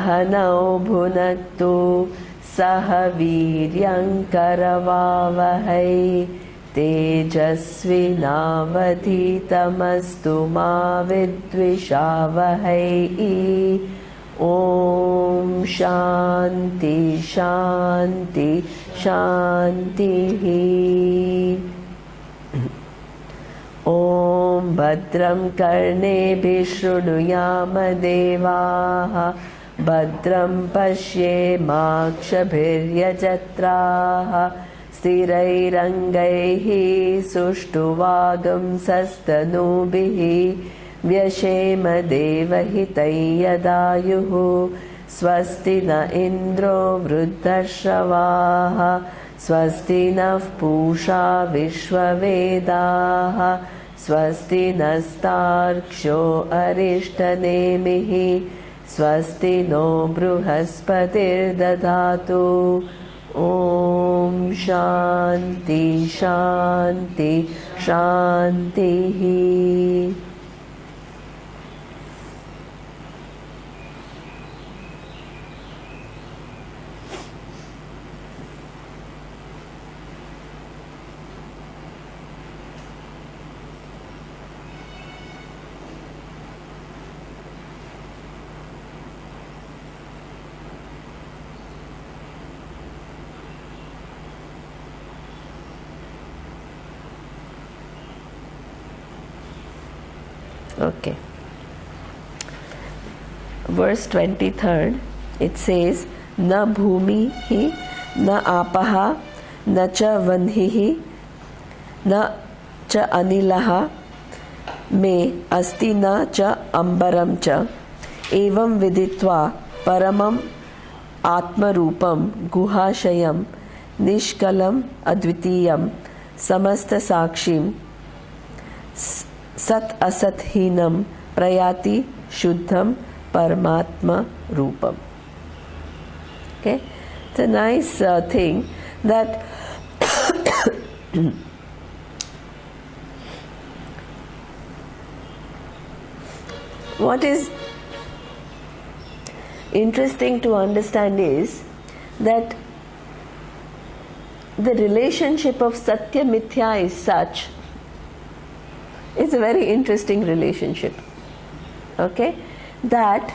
सहनौ भुनक्तु सह वीर्यङ्करवावहै तेजस्विनावधीतमस्तु मा विद्विषावहै। ॐ शान्ति शान्ति शान्तिः। ॐ भद्रं कर्णेभिः शृणुयाम देवाः भद्रं पश्येमाक्षभिर्यजत्राः स्थिरैरङ्गैः सुष्ठुवागुंसस्तनूभिः व्यशेम देवहितं यदायुः। स्वस्ति न इन्द्रो वृद्धश्रवाः स्वस्ति नः पूषा विश्ववेदाः स्वस्ति नस्तार्क्ष्यो अरिष्टनेमिः स्वस्ति नो बृहस्पतिर्दधातु। ॐ शान्ति शान्ति शान्तिः। Okay. Verse 23rd, it says, Na bhumi hi, na apaha, na cha vanhihi, na cha anilaha, me asti na cha ambaram cha, evam viditva paramam atmarupam guhashayam nishkalam advitiyam samasta sakshim सत असत हीनम प्रयाति शुद्धम परमात्मा रूपम. Okay, it's a nice thing that what is interesting to understand is that the relationship of Satya Mithya is such. It's a very interesting relationship, okay, that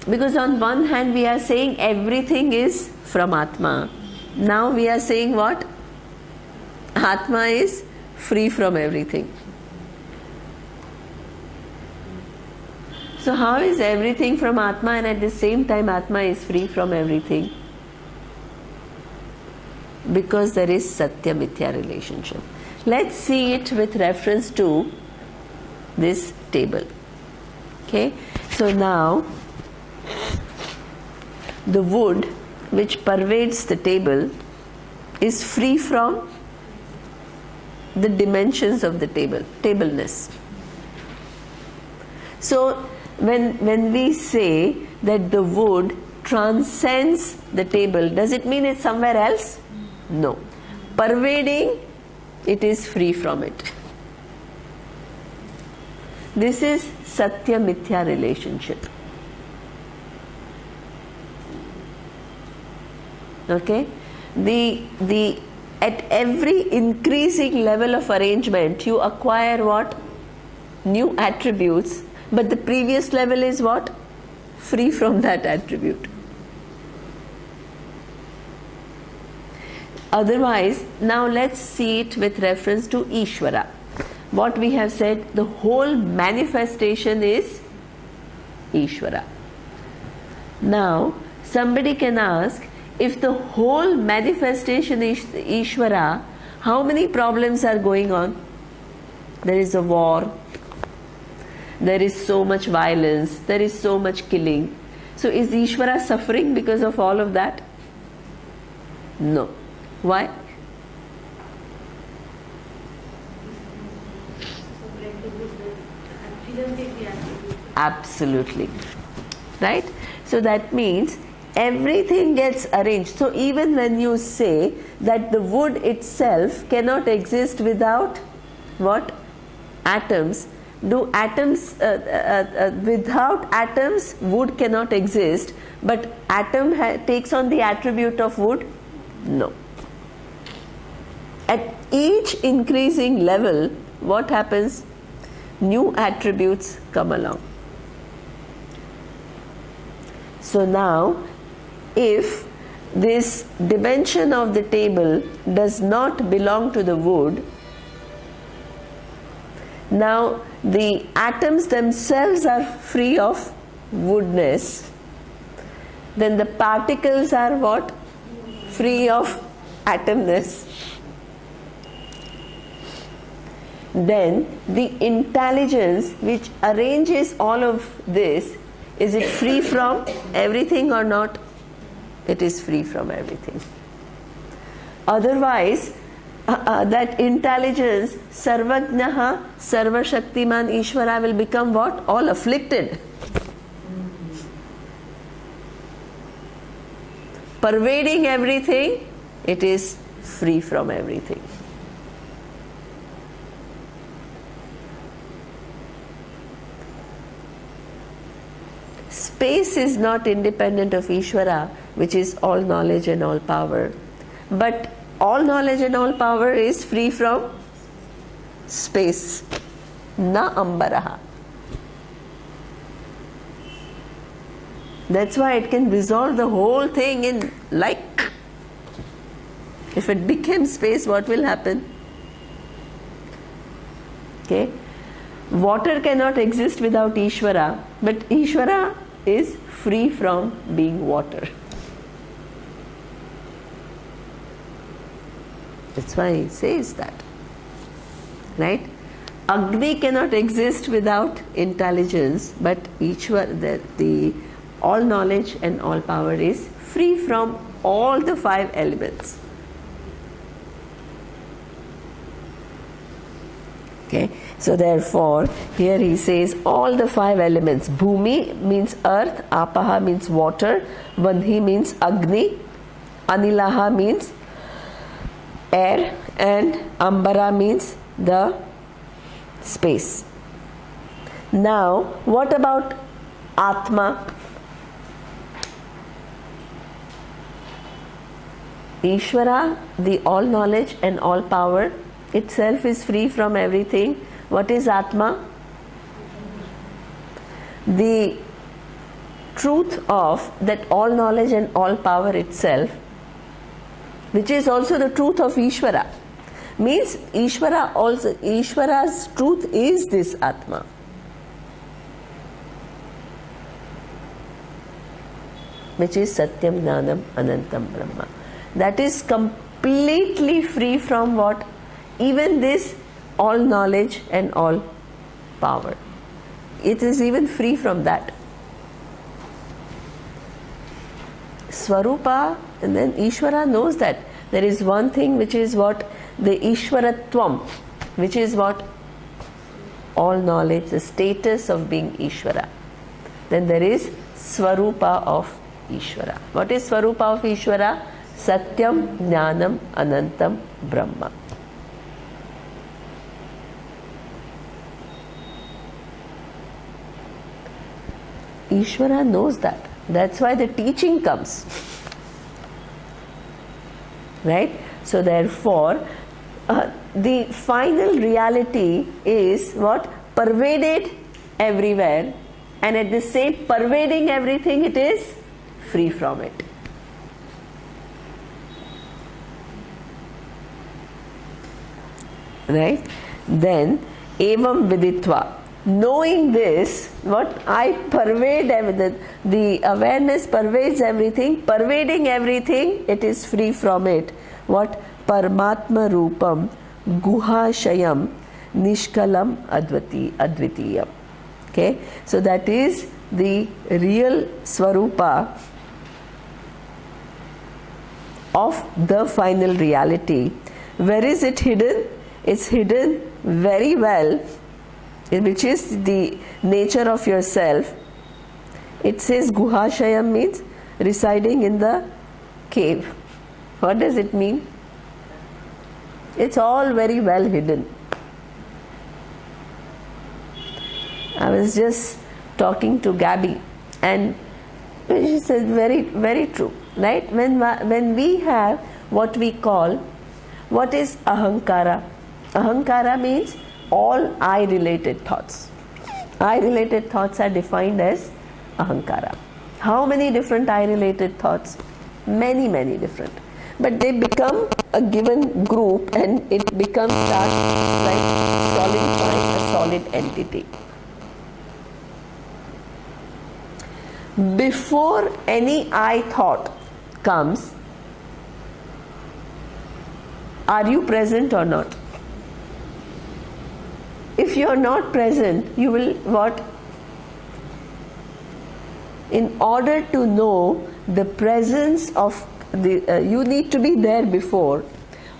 because on one hand we are saying everything is from Atma, now we are saying what? Atma is free from everything. So how is everything from Atma and at the same time Atma is free from everything? Because there is Satya Mithya relationship. Let's see it with reference to this table. Okay, so now the wood which pervades the table is free from the dimensions of the table, tableness. So when we say that the wood transcends the table, does it mean it's somewhere else? No. Pervading, it is free from it. This is Satya Mithya relationship. Okay? At every increasing level of arrangement, you acquire what? New attributes, but the previous level is what? Free from that attribute. Otherwise, now let's see it with reference to Ishvara. What we have said, the whole manifestation is Ishvara. Now, somebody can ask, if the whole manifestation is Ishvara, how many problems are going on? There is a war, there is so much violence, there is so much killing. So is Ishvara suffering because of all of that? No. Why? Absolutely. Right? So that means everything gets arranged. So even when you say that the wood itself cannot exist without what? Atoms, do atoms, without atoms wood cannot exist, but atom takes on the attribute of wood? No. At each increasing level, what happens? New attributes come along. So now, if this dimension of the table does not belong to the wood, now the atoms themselves are free of woodness, then the particles are what? Free of atomness. Then the intelligence which arranges all of this, is it free from everything or not? It is free from everything. Otherwise, that intelligence, Sarvajnaha, Sarvashaktiman Ishvara, will become what? All afflicted. Pervading everything, it is free from everything. Space is not independent of Ishvara, which is all knowledge and all power. But all knowledge and all power is free from space. Na ambaraha. That's why it can resolve the whole thing in like. If it became space, what will happen? Okay. Water cannot exist without Ishvara, but Ishvara is free from being water. That's why he says that. Right? Agni cannot exist without intelligence, but Ishvara, the all knowledge and all power is free from all the 5 elements. Okay, so therefore here he says all the 5 elements. Bhumi means earth, Apaha means water, Vandhi means Agni, Anilaha means air, and Ambara means the space. Now what about Atma? Ishvara, the all knowledge and all power, itself is free from everything. What is Atma? The truth of that all knowledge and all power itself, which is also the truth of Ishvara. Means Ishvara also, Ishvara's truth is this Atma. Which is Satyam Jnanam Anantam Brahma. That is completely free from what? Even this all knowledge and all power. It is even free from that. Swarupa, and then Ishvara knows that there is one thing which is what? The Ishvaratvam, which is what? All knowledge, the status of being Ishvara. Then there is Swarupa of Ishvara. What is Swarupa of Ishvara? Satyam Jnanam Anantam Brahma. Ishvara knows that. That's why the teaching comes. Right? So therefore, the final reality is what? Pervaded everywhere, and at the same pervading everything, it is free from it. Right? Then, evam viditva. Knowing this, what? I pervade everything. The awareness pervades everything. Pervading everything, it is free from it. What? Paramatma Rupam Guhashayam Nishkalam Advitiyam. Okay? So that is the real Swarupa of the final reality. Where is it hidden? It's hidden very well, which is the nature of yourself. It says Guhashayam means residing in the cave. What does it mean? It's all very well hidden. I was just talking to Gabby, and she said very, very true, right? When we have what we call, what is ahankara? Ahankara means all I-related thoughts. I-related thoughts are defined as ahankara. How many different I-related thoughts? Many, many different. But they become a given group, and it becomes like solidifying a solid entity. Before any I thought comes, are you present or not? If you are not present, you will what? In order to know the presence of the, you need to be there before.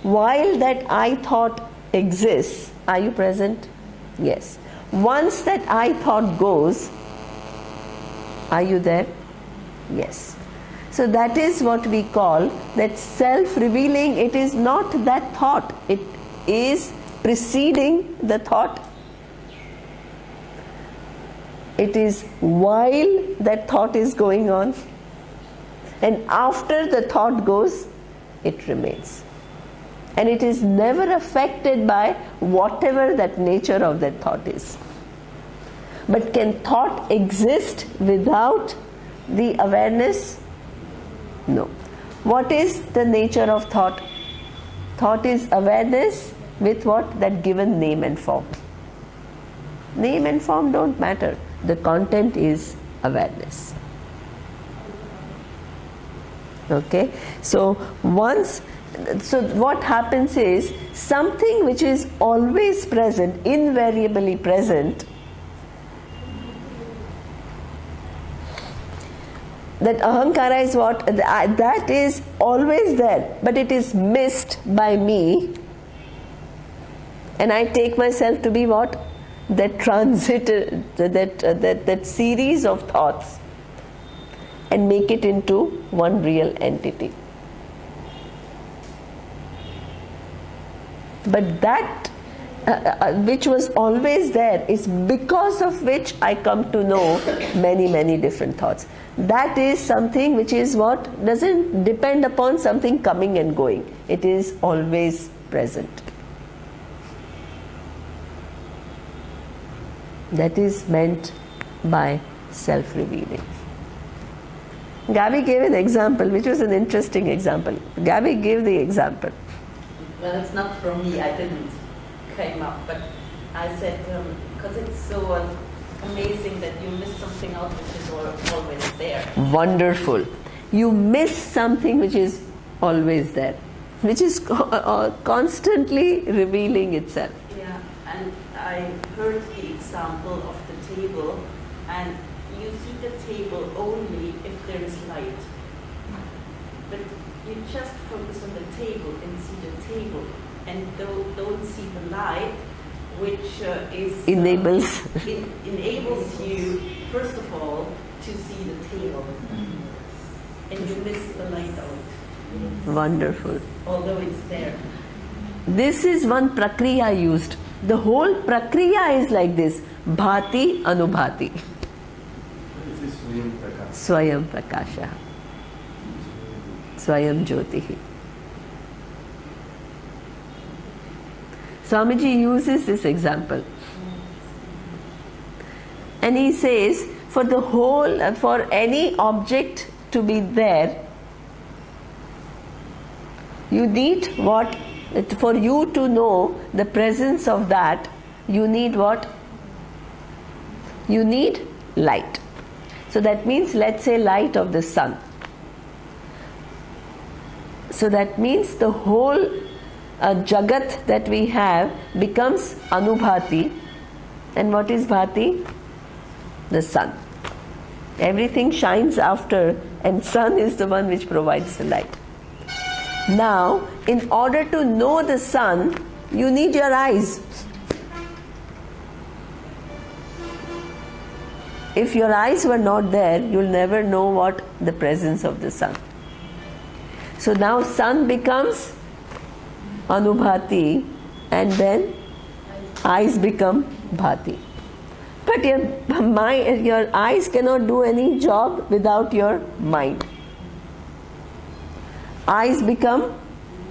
While that I thought exists, are you present? Yes. Once that I thought goes, are you there? Yes. So that is what we call that self-revealing. It is not that thought. It is preceding the thought. It is while that thought is going on, and after the thought goes, it remains. And it is never affected by whatever that nature of that thought is. But can thought exist without the awareness? No. What is the nature of thought? Thought is awareness with what? That given name and form. Name and form don't matter. The content is awareness. Okay? So what happens is, something which is always present, invariably present, that ahankara is what? That is always there, but it is missed by me, and I take myself to be what? That transit, that series of thoughts, and make it into one real entity. But that which was always there is because of which I come to know many, many different thoughts. That is something which is what? Doesn't depend upon something coming and going. It is always present. That is meant by self-revealing. Gabby gave an example, which was an interesting example. Gabby gave the example. Well, it's not from me, I didn't came up, but I said, because it's so amazing that you miss something out which is always there. Wonderful. You miss something which is always there, which is constantly revealing itself. Yeah, and I heard the example of the table, and you see the table only if there is light. But you just focus on the table and see the table, and don't see the light, which enables you, first of all, to see the table, and you miss the light out. Wonderful. Although it's there. This is one prakriya used. The whole prakriya is like this: bhati anubhati. Swayam prakasha. Swayam jyotihi. Swamiji uses this example, and he says, for the whole, for any object to be there, you need what? For you to know the presence of that, you need what? You need light. So that means, let's say, light of the sun. So that means the whole jagat that we have becomes anubhati. And what is bhati? The sun. Everything shines after, and sun is the one which provides the light. Now, in order to know the sun, you need your eyes. If your eyes were not there, you'll never know what the presence of the sun. So now sun becomes anubhati, and then eyes become bhati. But your eyes cannot do any job without your mind. Eyes become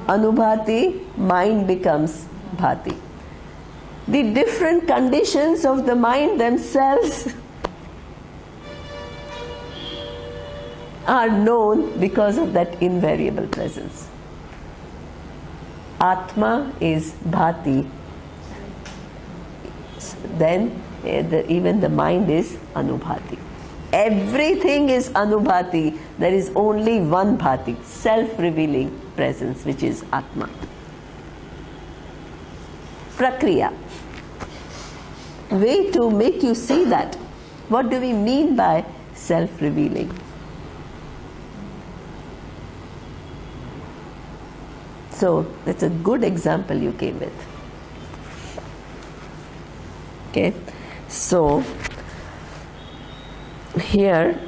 anubhati, mind becomes bhati. The different conditions of the mind themselves are known because of that invariable presence. Atma is bhati. Then even the mind is anubhati. Everything is anubhati. There is only one bhati, self-revealing presence, which is Atma. Prakriya. Way to make you see that. What do we mean by self-revealing? So that's a good example you came with. Okay, so here,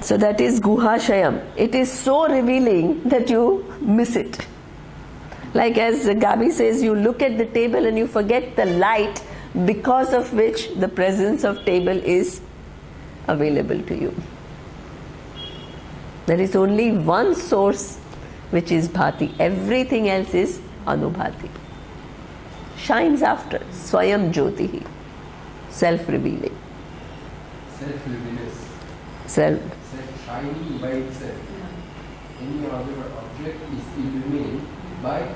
so that is Guhashayam. It is so revealing that you miss it. Like as Gabi says, you look at the table and you forget the light because of which the presence of table is available to you. There is only one source, which is bhati. Everything else is anubhati. Shines after, swayam jyotihi, self-revealing. Self-revealance. Self-shining by itself. Any other object is illuminated by,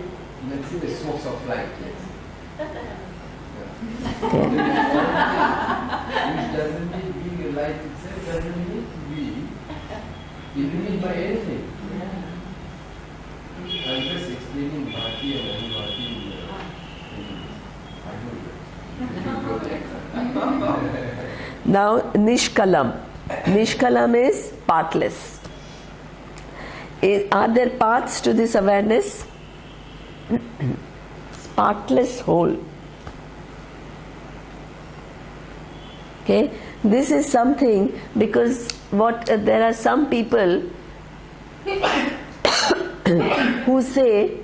let's say, the source of light. Okay. Which doesn't mean being a light itself, doesn't mean to be illuminated by anything. I'm just explaining bhati and anubhati Now Nishkalam. Nishkalam is pathless. Are there paths to this awareness? Pathless whole. Okay, this is something because there are some people who say,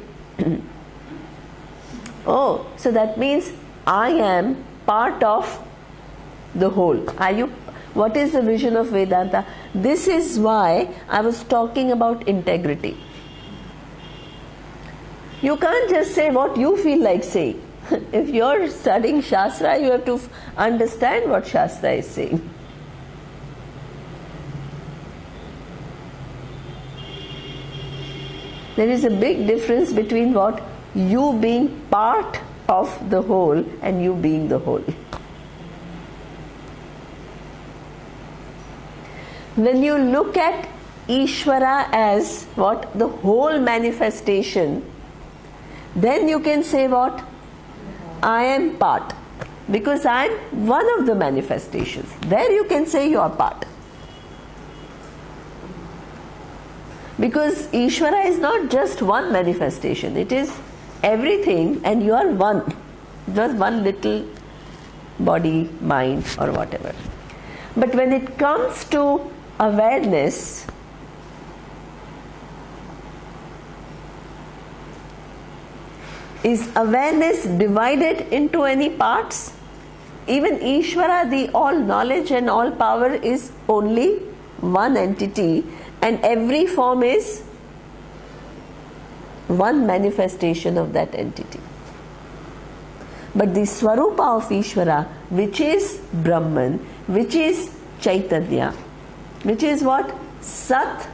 oh, so that means I am part of the whole. Are you? What is the vision of Vedanta? This is why I was talking about integrity. You can't just say what you feel like saying. If you're studying Shastra, you have to understand what Shastra is saying. There is a big difference between what you being part of the whole and you being the whole. When you look at Ishvara as what? The whole manifestation, then you can say what? I am part. Because I am one of the manifestations. There you can say you are part. Because Ishvara is not just one manifestation, it is everything and you are one. Just one little body, mind or whatever. But when it comes to awareness, is awareness divided into any parts? Even Ishvara, the all knowledge and all power, is only one entity, and every form is one manifestation of that entity. But the Swarupa of Ishvara, which is Brahman, which is Chaitanya, which is what? Sat,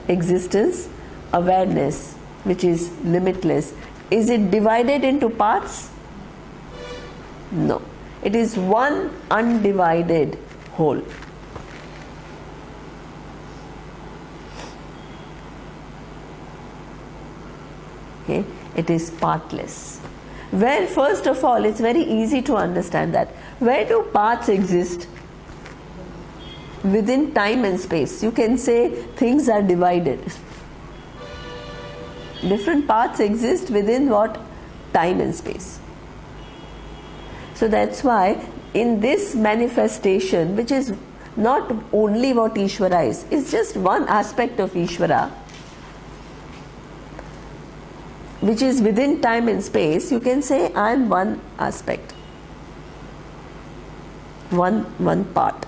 existence, awareness, which is limitless. Is it divided into parts? No. It is one undivided whole. Okay? It is partless. Where, first of all, it's very easy to understand that. Where do parts exist? Within time and space. You can say things are divided. Different parts exist within what? Time and space. So that's why in this manifestation, which is not only what Ishvara is, it's just one aspect of Ishvara, which is within time and space, you can say I am one aspect. one part.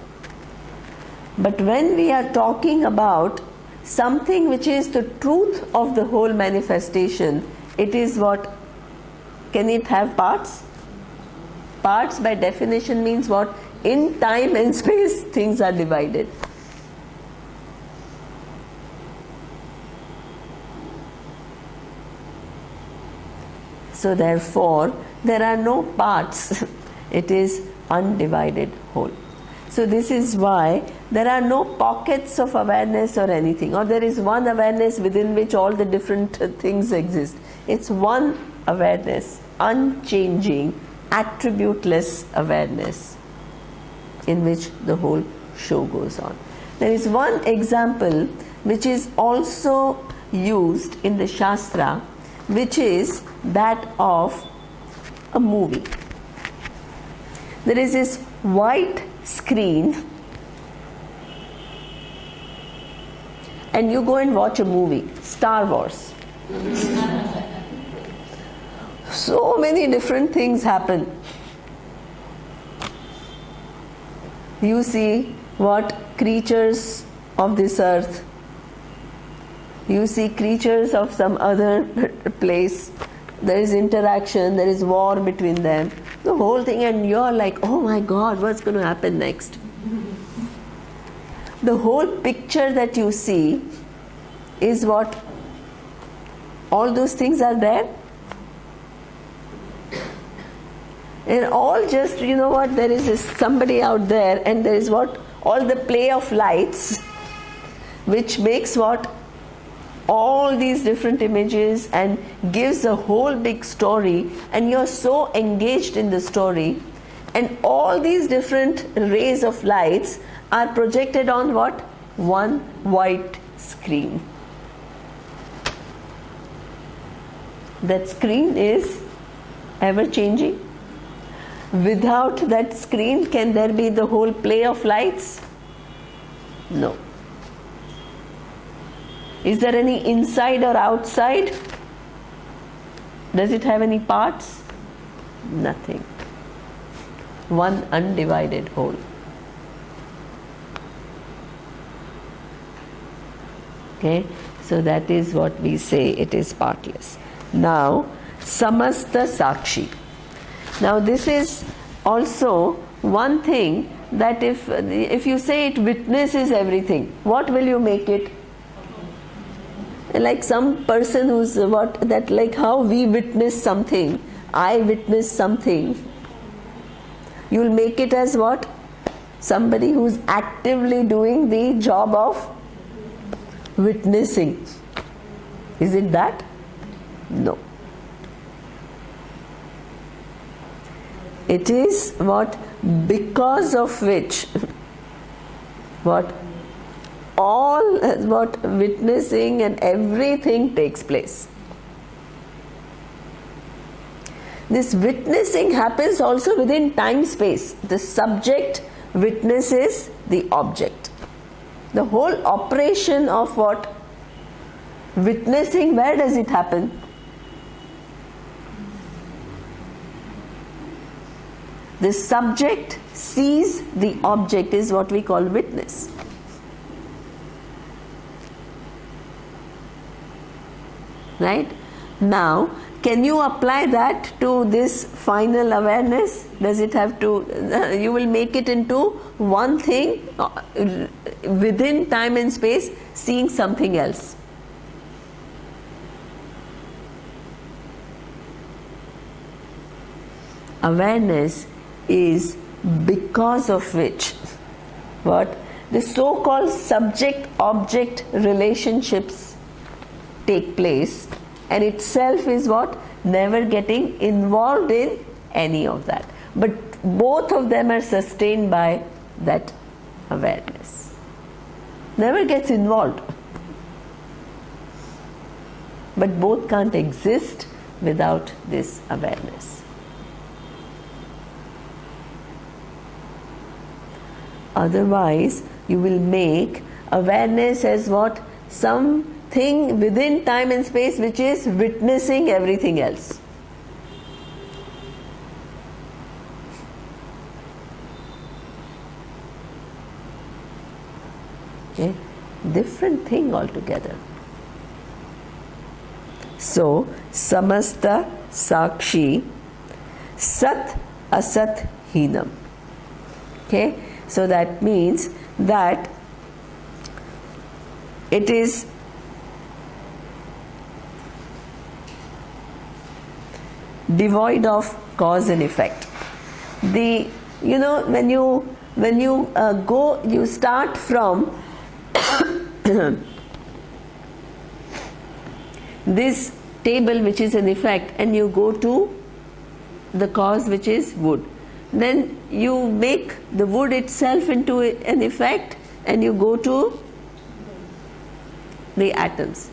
But when we are talking about something which is the truth of the whole manifestation, it is what? Can it have parts? Parts by definition means what? In time and space things are divided. So therefore there are no parts. It is undivided whole. So this is why there are no pockets of awareness or anything, or there is one awareness within which all the different things exist. It's one awareness, unchanging, attributeless awareness, in which the whole show goes on. There is one example which is also used in the Shastra, which is that of a movie. There is this white screen and you go and watch a movie, Star Wars. So many different things happen. You see what? Creatures of this earth. You see creatures of some other place. There is interaction, there is war between them. The whole thing, and you're like, oh my God, what's going to happen next? The whole picture that you see is what? All those things are there. And all just, you know what, there is somebody out there, and there is what? All the play of lights, which makes what? All these different images and gives a whole big story, and you're so engaged in the story, and all these different rays of lights are projected on what? One white screen. That screen is ever changing. Without that screen, can there be the whole play of lights? No. Is there any inside or outside? Does it have any parts? Nothing. One undivided whole. Okay, so that is what we say, it is partless. Now, samasta sakshi. Now this is also one thing that if you say it witnesses everything, what will you make it? Like some person who's what, that like how we witness something, I witness something, you'll make it as what? Somebody who's actively doing the job of witnessing. Is it that? No. It is what? Because of which what? All what? Witnessing and everything takes place. This witnessing happens also within time space. The subject witnesses the object. The whole operation of what? Witnessing, where does it happen? The subject sees the object is what we call witness. Right? Now, can you apply that to this final awareness? Does it have to, you will make it into one thing within time and space, seeing something else. Awareness is because of which what? The so-called subject-object relationships take place, and itself is what? Never getting involved in any of that. But both of them are sustained by that awareness. Never gets involved. But both can't exist without this awareness. Otherwise, you will make awareness as what? Something within time and space which is witnessing everything else. Okay? Different thing altogether. So, samasta sakshi sat asat hinam. Okay? So that means that it is devoid of cause and effect. The, you know, when you go, you start from this table which is an effect, and you go to the cause which is wood. Then you make the wood itself into an effect, and you go to the atoms.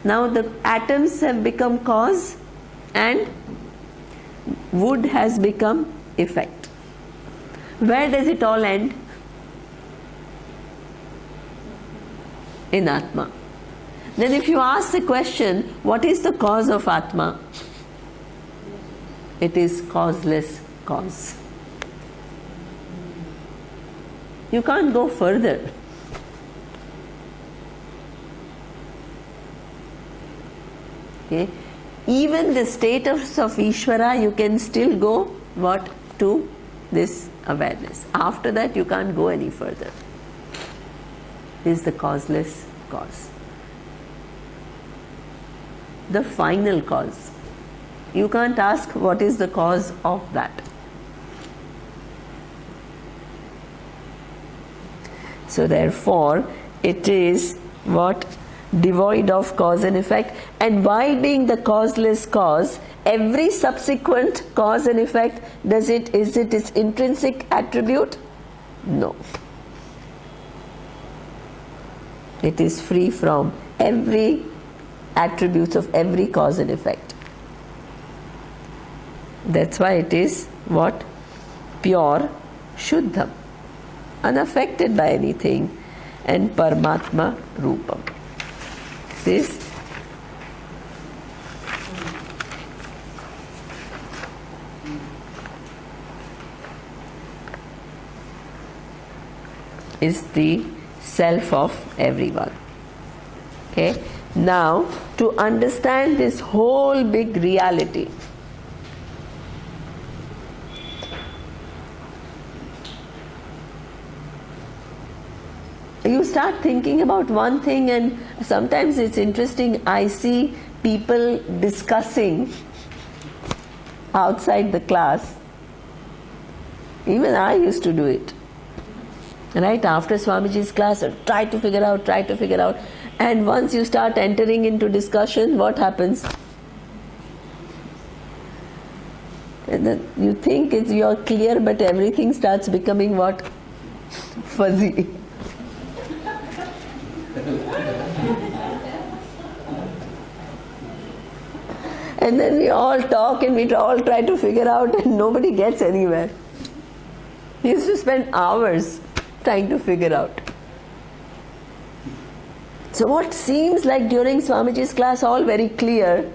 Now the atoms have become cause and wood has become effect. Where does it all end? In Atma. Then if you ask the question, what is the cause of Atma? It is causeless cause. You can't go further. Okay? Even the status of Ishvara, you can still go what? To this awareness. After that you can't go any further. This is the causeless cause. The final cause. You can't ask what is the cause of that. So therefore it is what? Devoid of cause and effect. And why being the causeless cause, every subsequent cause and effect, is it its intrinsic attribute? No. It is free from every attributes of every cause and effect. That's why it is what? Pure Shuddham, unaffected by anything, and Paramatma Rupam. This is the self of everyone. Okay? Now, to understand this whole big reality, you start thinking about one thing, and sometimes it's interesting, I see people discussing outside the class. Even I used to do it. Right after Swamiji's class, try to figure out. And once you start entering into discussion, what happens? And then you think you're clear, but everything starts becoming what? Fuzzy. And then we all talk and we all try to figure out, and nobody gets anywhere. We used to spend hours trying to figure out. So what seems like during Swamiji's class all very clear,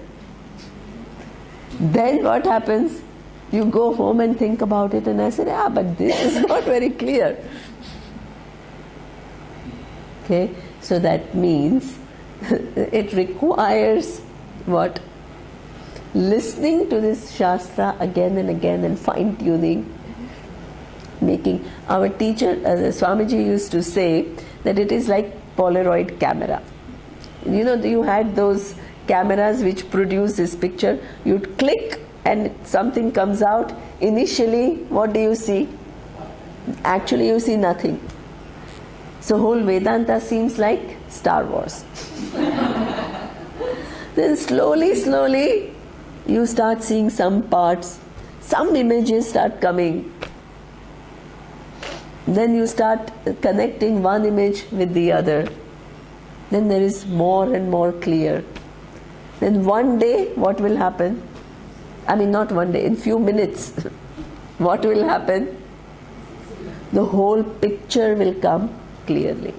then what happens? You go home and think about it, and I said, but this is not very clear. Okay, so that means it requires what? Listening to this Shastra again and again and fine-tuning, making. Our teacher, Swamiji used to say that it is like Polaroid camera. You know, you had those cameras which produce this picture. You'd click and something comes out. Initially, what do you see? Actually, you see nothing. So whole Vedanta seems like Star Wars. Then slowly, you start seeing some parts. Some images start coming. Then you start connecting one image with the other. Then there is more and more clear. Then one day, what will happen? I mean, not one day, in few minutes, what will happen? The whole picture will come clearly.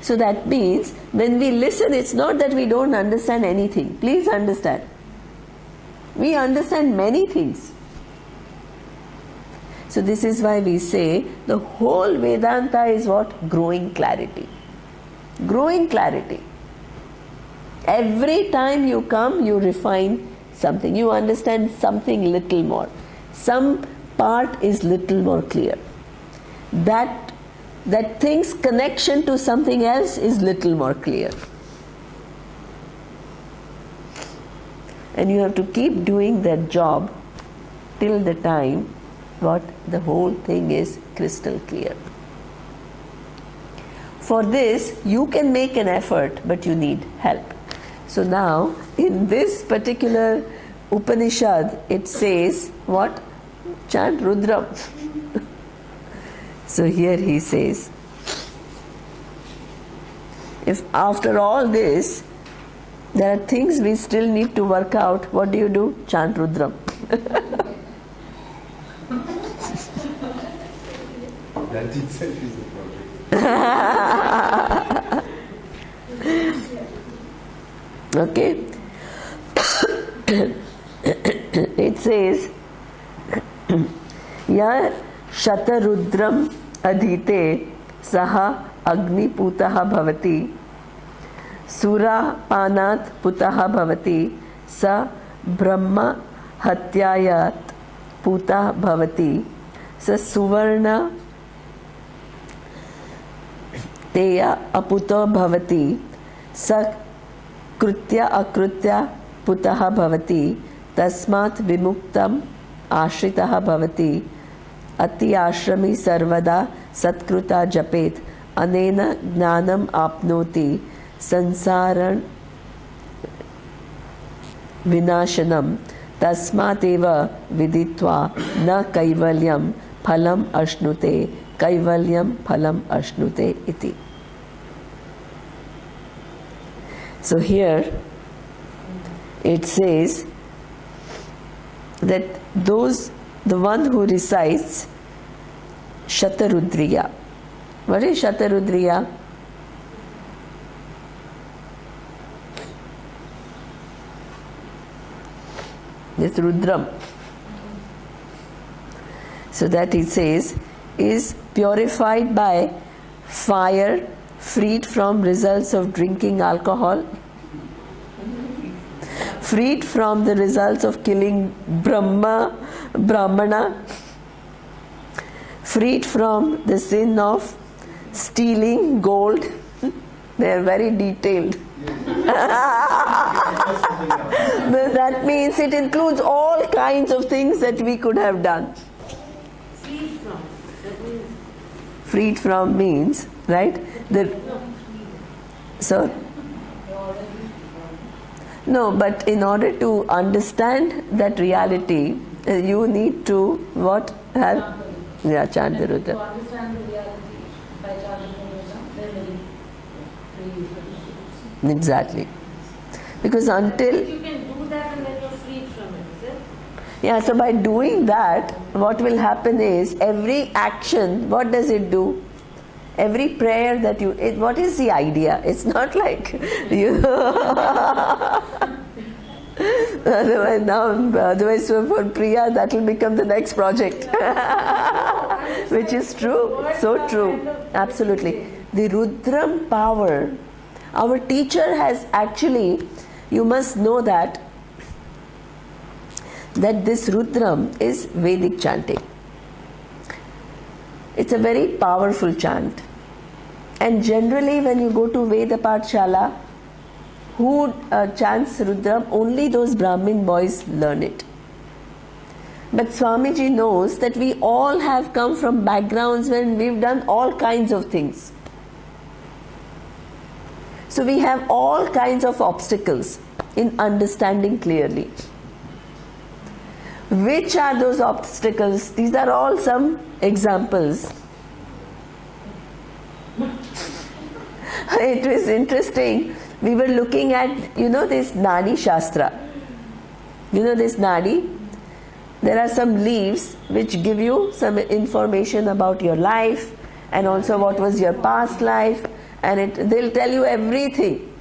So that means, when we listen, it's not that we don't understand anything. Please understand. We understand many things. So this is why we say the whole Vedanta is what? Growing clarity. Growing clarity. Every time you come, you refine something. You understand something little more. Some part is little more clear. That thing's connection to something else is little more clear. And you have to keep doing that job till the time what the whole thing is crystal clear. For this, you can make an effort, but you need help. So now, in this particular Upanishad, it says what? Chant Rudram. So here he says, if after all this, there are things we still need to work out, what do? Chant Rudram. That itself is the project. Okay? It says, Ya Shatarudram Adhite Saha Agniputaha Bhavati Sura Panat Putaha Bhavati Sa Brahma Hatyayat Puta Bhavati Sa Suvarna Teya Aputo Bhavati Sa Krutya Akrutya Putaha Bhavati Tasmat Vimuktam Ashritaha Bhavati Ati Ashrami Sarvada Satkruta Japet Anena Gnanam Apnoti Sansaran Vinashanam Tasmateva Viditva Na Kaivalyam Phalam Ashnute Kaivalyam Phalam Ashnute Iti. So here it says that the one who recites Shatarudriya. What is Shatarudriya? It's Rudram. So that it says is purified by fire, freed from results of drinking alcohol, freed from the results of killing Brahmana, freed from the sin of stealing gold. They are very detailed. That means it includes all kinds of things that we could have done. Freed from. That means. Freed from means, right? No, but in order to understand that reality, you need to what? Have? Yeah, chant the Rudra. To understand the reality by chanting Rudra, then we Exactly. Because until... you can do that and then you're freed from it, is it? Yeah, so by doing that, what will happen is, every action, what does it do? Every prayer that you... what is the idea? It's not like you... Otherwise for Priya, that will become the next project. Which is true, so true. Absolutely. The Rudram power, our teacher has actually, you must know that this Rudram is Vedic chanting. It's a very powerful chant. And generally when you go to Veda Pathshala, who chants Rudram? Only those Brahmin boys learn it. But Swamiji knows that we all have come from backgrounds when we've done all kinds of things. So we have all kinds of obstacles in understanding clearly. Which are those obstacles? These are all some examples. It was interesting. We were looking at, this Nadi Shastra. This Nadi? There are some leaves which give you some information about your life and also what was your past life, and they'll tell you everything.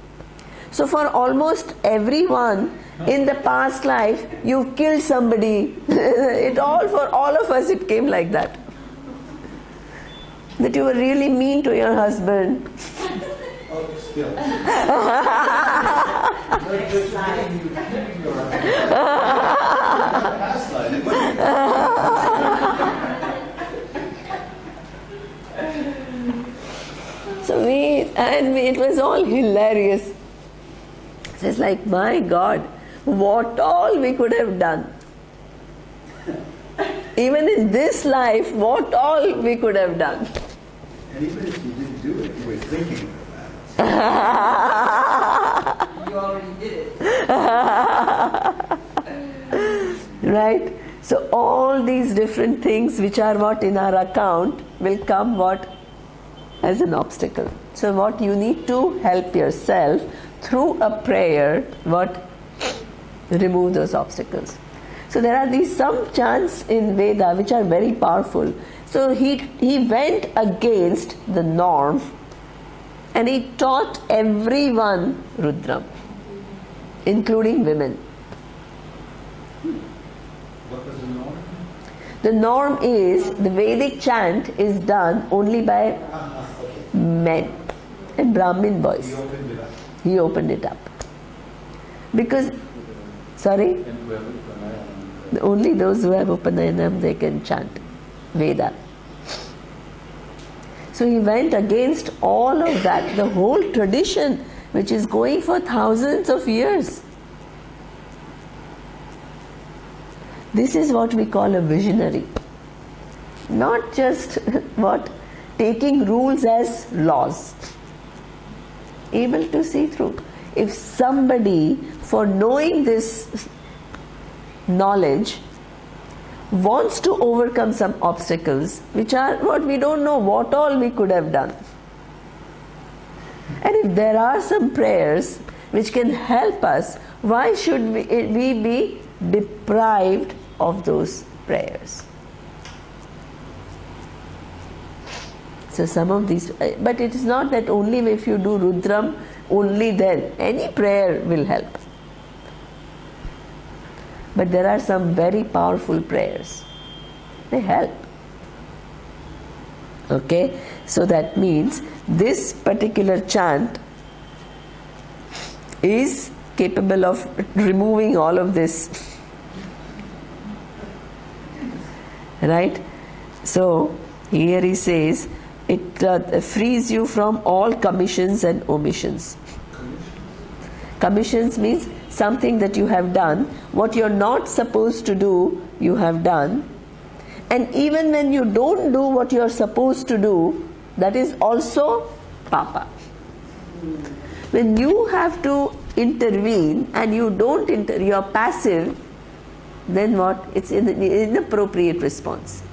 So for almost everyone in the past life, you killed somebody. For all of us, it came like that. That you were really mean to your husband. Oh, still. It was all hilarious. So it's like, my God, what all we could have done. Even in this life, what all we could have done. And even if you didn't do it, you were thinking about You already did it. Right? So all these different things which are what in our account will come what as an obstacle. So what you need to help yourself through a prayer, what remove those obstacles. So there are these some chants in Veda which are very powerful. So he went against the norm and he taught everyone Rudram, including women. what was the norm? The norm is the Vedic chant is done only by Okay. men and Brahmin He boys. opened it up. He opened it up. Because, sorry? Only those who have Upanayanam, they can chant Veda. So he went against all of that, the whole tradition which is going for thousands of years. This is what we call a visionary. Not just what taking rules as laws. Able to see through. If somebody, for knowing this knowledge, wants to overcome some obstacles, which are what we don't know what all we could have done. And if there are some prayers which can help us, why should we be deprived of those prayers? So some of these, but it is not that only if you do Rudram, only then. Any prayer will help. But there are some very powerful prayers. They help. Okay? So that means this particular chant is capable of removing all of this. Right? So here he says, it frees you from all commissions and omissions. Commissions means something that you have done, what you're not supposed to do, you have done. And even when you don't do what you're supposed to do, that is also papa. When you have to intervene and you don't you're passive, then what? It's an inappropriate response.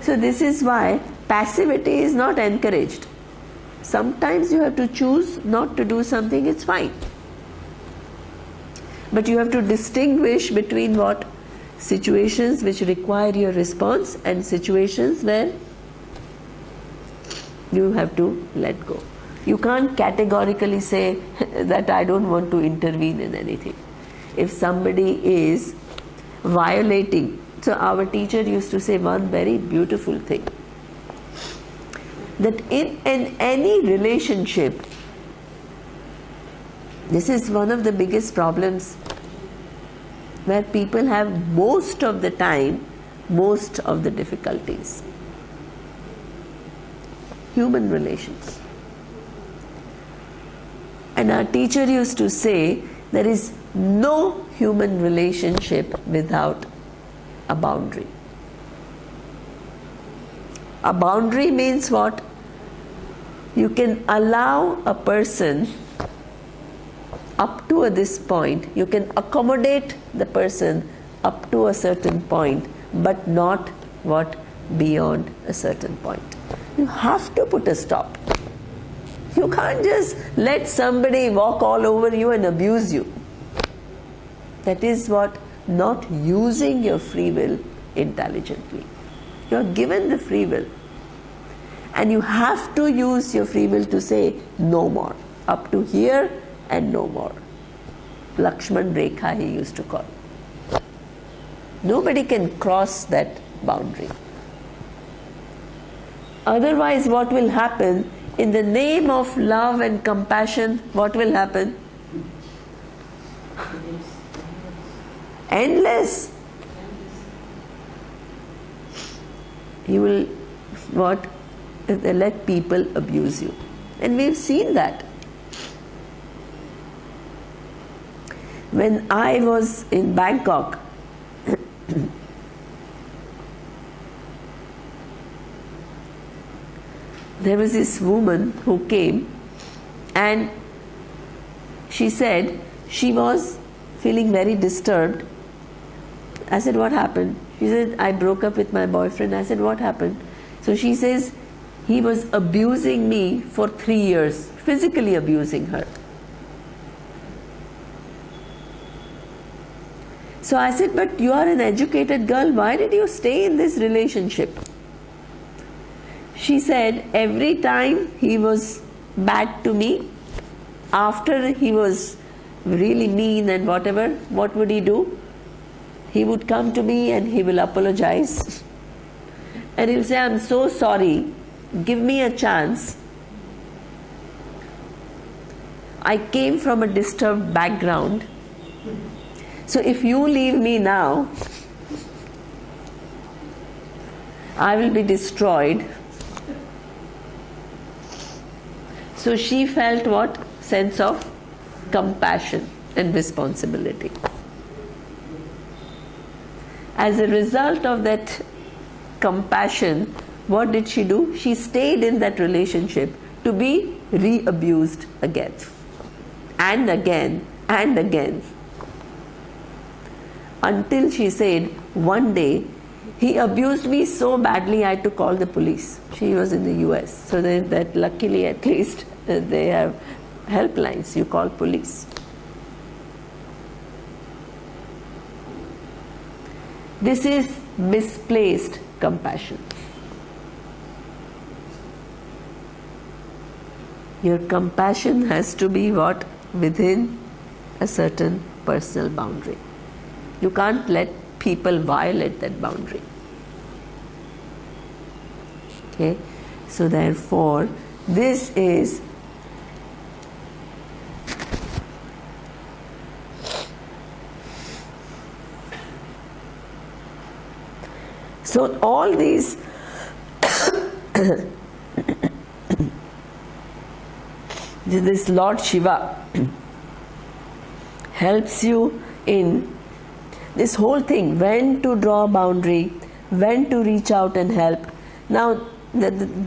So this is why passivity is not encouraged. Sometimes you have to choose not to do something, it's fine. But you have to distinguish between what? Situations which require your response and situations where you have to let go. You can't categorically say that I don't want to intervene in anything. If somebody is violating, so our teacher used to say one very beautiful thing, that in any relationship, this is one of the biggest problems where people have most of the time, most of the difficulties. Human relations. And our teacher used to say, there is no human relationship without a boundary. A boundary means what? You can allow a person up to this point, you can accommodate the person up to a certain point, but not what? Beyond a certain point. You have to put a stop. You can't just let somebody walk all over you and abuse you. That is what? Not using your free will intelligently. You are given the free will. And you have to use your free will to say no more. Up to here and no more. Lakshman Rekha he used to call. Nobody can cross that boundary. Otherwise, what will happen? In the name of love and compassion, what will happen? Endless. You will what? Let people abuse you. And we've seen that. When I was in Bangkok, there was this woman who came and she said she was feeling very disturbed. I said, what happened? She said, I broke up with my boyfriend. I said, what happened? So she says, he was abusing me for 3 years, physically abusing her. So I said, but you are an educated girl, why did you stay in this relationship? She said, every time he was bad to me, after he was really mean and whatever, what would he do? He would come to me and he will apologize. And he'll say, I'm so sorry, give me a chance. I came from a disturbed background. So if you leave me now, I will be destroyed. So she felt what? Sense of compassion and responsibility. As a result of that compassion, what did she do? She stayed in that relationship to be re-abused again and again and again. Until she said, one day, he abused me so badly I had to call the police. She was in the US. So that luckily at least they have helplines. You call police. This is misplaced compassion. Your compassion has to be what? Within a certain personal boundary. You can't let people violate that boundary. Okay? So therefore, this is so all these this Lord Shiva helps you in this whole thing, when to draw a boundary, when to reach out and help. Now,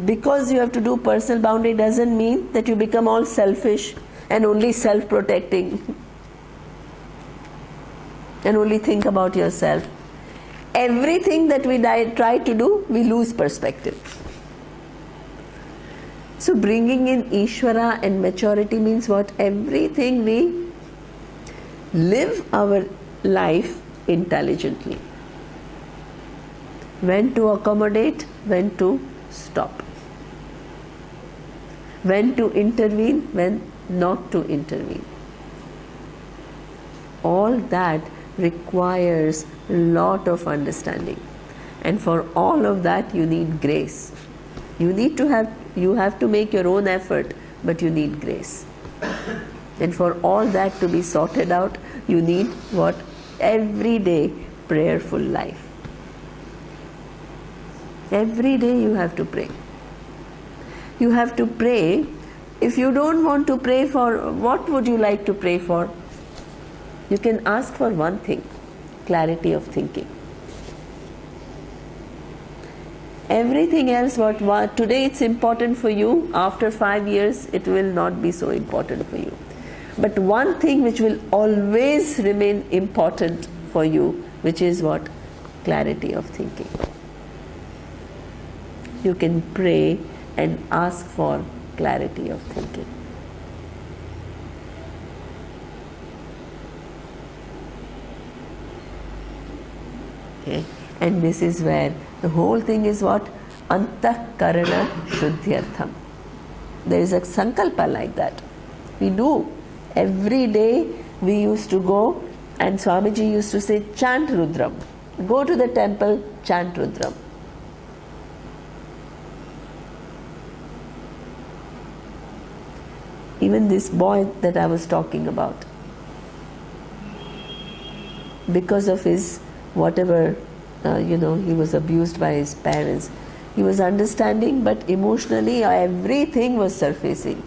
because you have to do personal boundary doesn't mean that you become all selfish and only self-protecting and only think about yourself. Everything that we try to do, we lose perspective. So bringing in Ishvara and maturity means what? Everything we live our life intelligently. When to accommodate, when to stop. When to intervene, when not to intervene. All that requires a lot of understanding. And for all of that you need grace. You have to make your own effort, but you need grace. And for all that to be sorted out, you need what? Everyday prayerful life. Every day you have to pray. You have to pray. If you don't want to pray for, what would you like to pray for? You can ask for one thing, clarity of thinking. Everything else, what today it's important for you, after 5 years it will not be so important for you. But one thing which will always remain important for you, which is what? Clarity of thinking. You can pray and ask for clarity of thinking. Okay? And this is where the whole thing is what? Antakarana Shuddhyartham. There is a sankalpa like that. We do. Every day we used to go, and Swamiji used to say, chant Rudram. Go to the temple, chant Rudram. Even this boy that I was talking about, because of his whatever, he was abused by his parents. He was understanding, but emotionally everything was surfacing.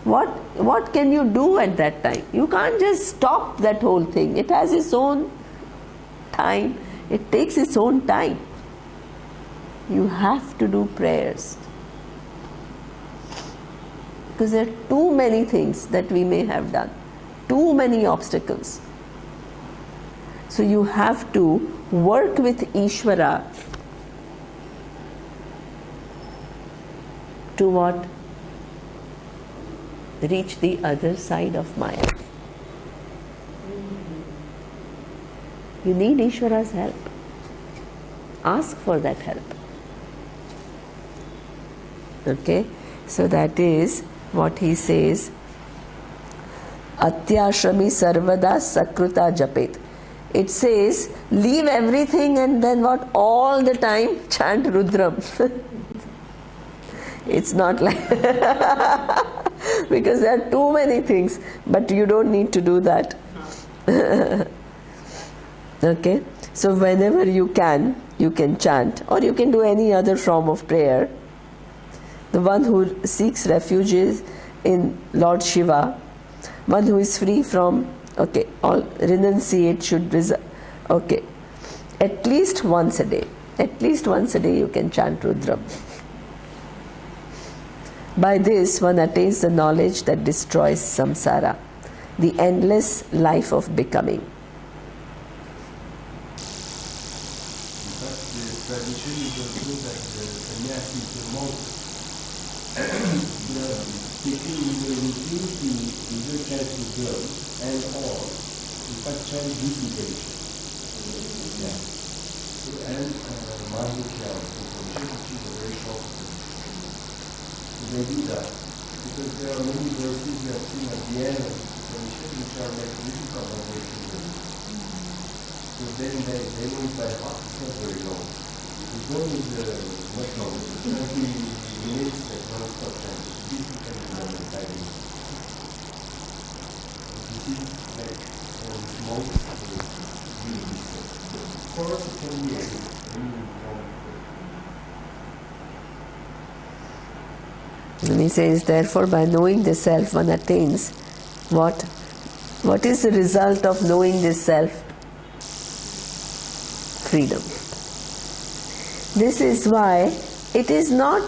What can you do at that time? You can't just stop that whole thing. It has its own time. It takes its own time. You have to do prayers. Because there are too many things that we may have done. Too many obstacles. So you have to work with Ishvara to what? Reach the other side of Maya. You need Ishvara's help. Ask for that help. Okay? So that is what he says. Atyashrami sarvada sakruta japet. It says, leave everything and then what? All the time chant Rudram. It's not like because there are too many things, but you don't need to do that. Okay? So whenever you can chant, or you can do any other form of prayer. The one who seeks refuge in Lord Shiva, one who is free from, all renunciate should at least once a day. At least once a day you can chant Rudram. By this one attains the knowledge that destroys samsara, the endless life of becoming. In fact, the tradition is also that the sannyasi is the most taking the routine to either chant Rudram and or, in fact, chant duplication. Yeah. And Mahishya, which is a very short. They do that because there are many verses we have seen at the end of the tradition which are like really conversations. So then they know it by heart. It's not very long. The one is much longer. 20 minutes that non-stop time. This you can remember timing. This is like for small really different. For us it can be any long. And he says, therefore, by knowing the self, one attains what? What is the result of knowing this self? Freedom. This is why it is not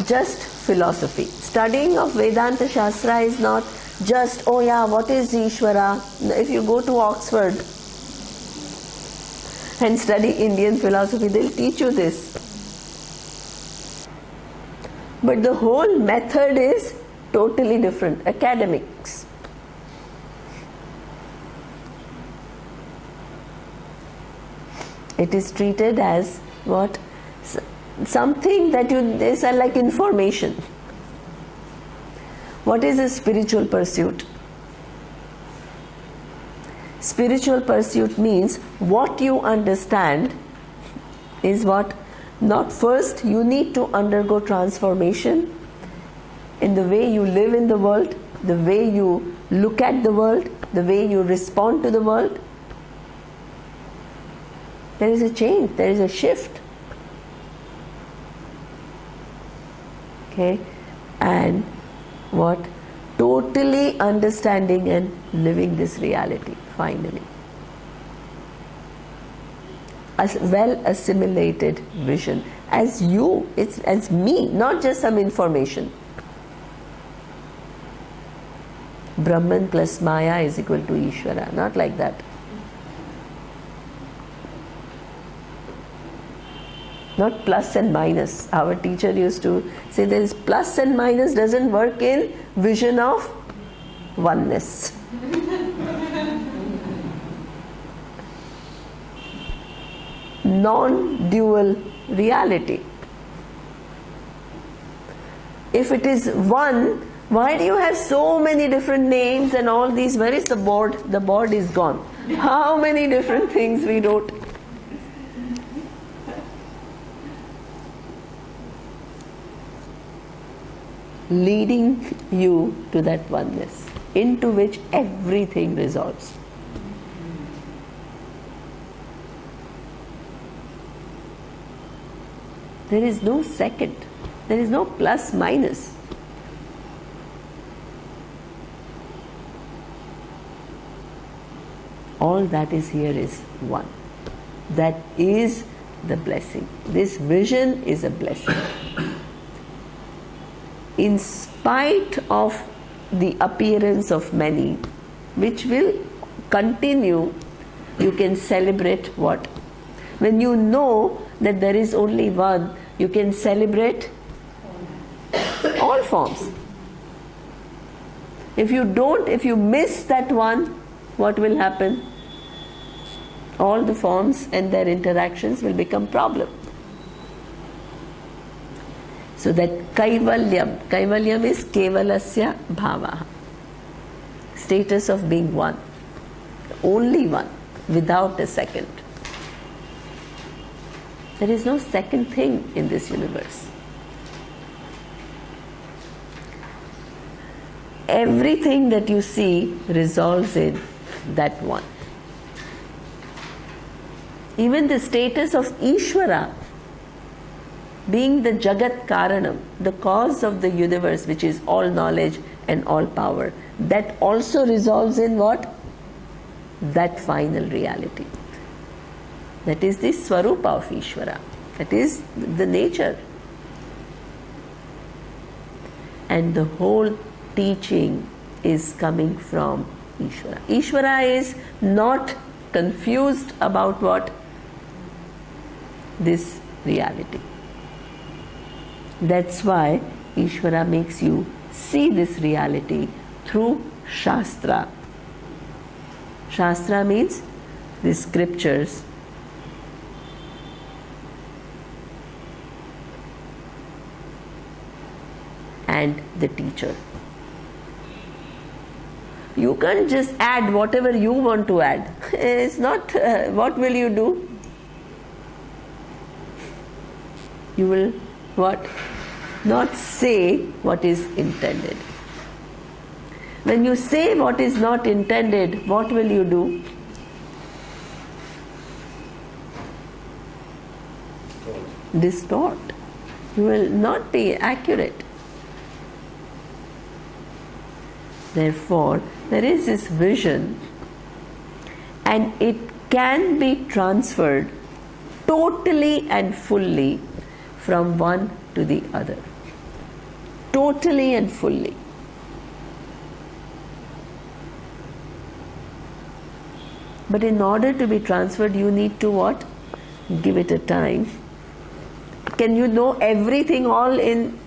just philosophy. Studying of Vedanta Shastra is not just, what is Ishvara? If you go to Oxford and study Indian philosophy, they'll teach you this. But the whole method is totally different. Academics. It is treated as what? Something that is like information. What is a spiritual pursuit? Spiritual pursuit means what you understand is what? Not first, you need to undergo transformation in the way you live in the world, the way you look at the world, the way you respond to the world. There is a change, there is a shift. Okay? And what? Totally understanding and living this reality, finally. A well assimilated vision as you, it's as me, not just some information. Brahman plus Maya is equal to Ishvara, not like that. Not plus and minus. Our teacher used to say there is plus and minus doesn't work in vision of oneness. Non-dual reality. If it is one, why do you have so many different names and all these? Where is the board? The board is gone. How many different things we wrote? Leading you to that oneness, into which everything resolves. There is no second. There is no plus minus. All that is here is one. That is the blessing. This vision is a blessing. In spite of the appearance of many, which will continue, you can celebrate what? When you know that there is only one, you can celebrate all forms. If you don't, if you miss that one, what will happen? All the forms and their interactions will become problem. So that Kaivalyam is Kevalasya Bhava, status of being one, only one, without a second. There is no second thing in this universe. Everything that you see resolves in that one. Even the status of Ishvara, being the Jagat Karanam, the cause of the universe, which is all knowledge and all power, that also resolves in what? That final reality. That is the Swarupa of Ishvara. That is the nature. And the whole teaching is coming from Ishvara. Ishvara is not confused about what? This reality. That's why Ishvara makes you see this reality through Shastra. Shastra means the scriptures. And the teacher. You can't just add whatever you want to add. It's not, what will you do? You will what? Not say what is intended. When you say what is not intended, what will you do? Distort. You will not be accurate. Therefore, there is this vision, and it can be transferred totally and fully from one to the other. Totally and fully. But in order to be transferred, you need to what? Give it a time. Can you know everything all in?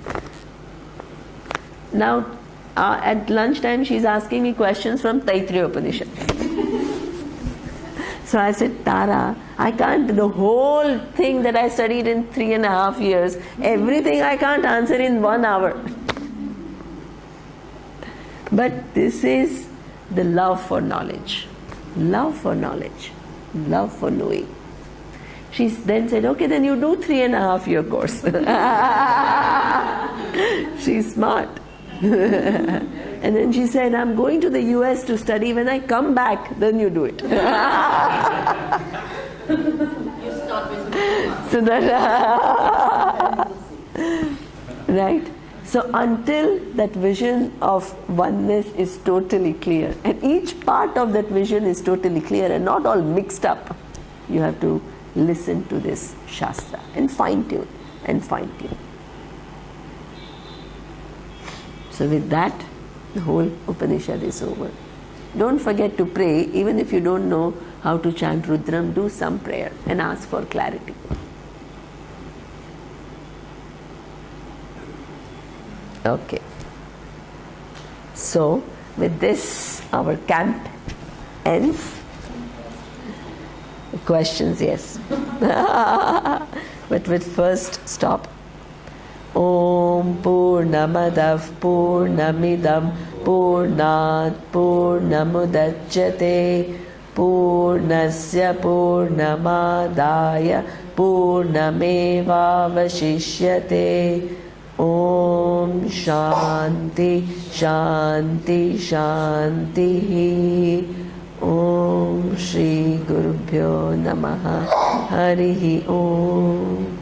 Now, at lunchtime, she's asking me questions from Taittiriya Upanishad. So I said, Tara, I can't, the whole thing that I studied in 3.5 years, everything I can't answer in 1 hour. But this is the love for knowledge. Love for knowledge. Love for knowing. She then said, okay, then you do 3.5 year course. She's smart. And then she said, I'm going to the US to study. When I come back, then you do it. You start with So that, right? So until that vision of oneness is totally clear, and each part of that vision is totally clear and not all mixed up, you have to listen to this Shastra and fine tune and fine tune. So with that, the whole Upanishad is over. Don't forget to pray. Even if you don't know how to chant Rudram, do some prayer and ask for clarity. Okay. So with this, our camp ends. Questions, yes. But we'll first stop Om Purnamadah Purnamidam Purnat Purnamudachyate Purnasya Purnamadaya Purnamevavashishyate. Om Shanti Shanti Shanti. Om Shri Gurubhyo Namaha. Harihi Om.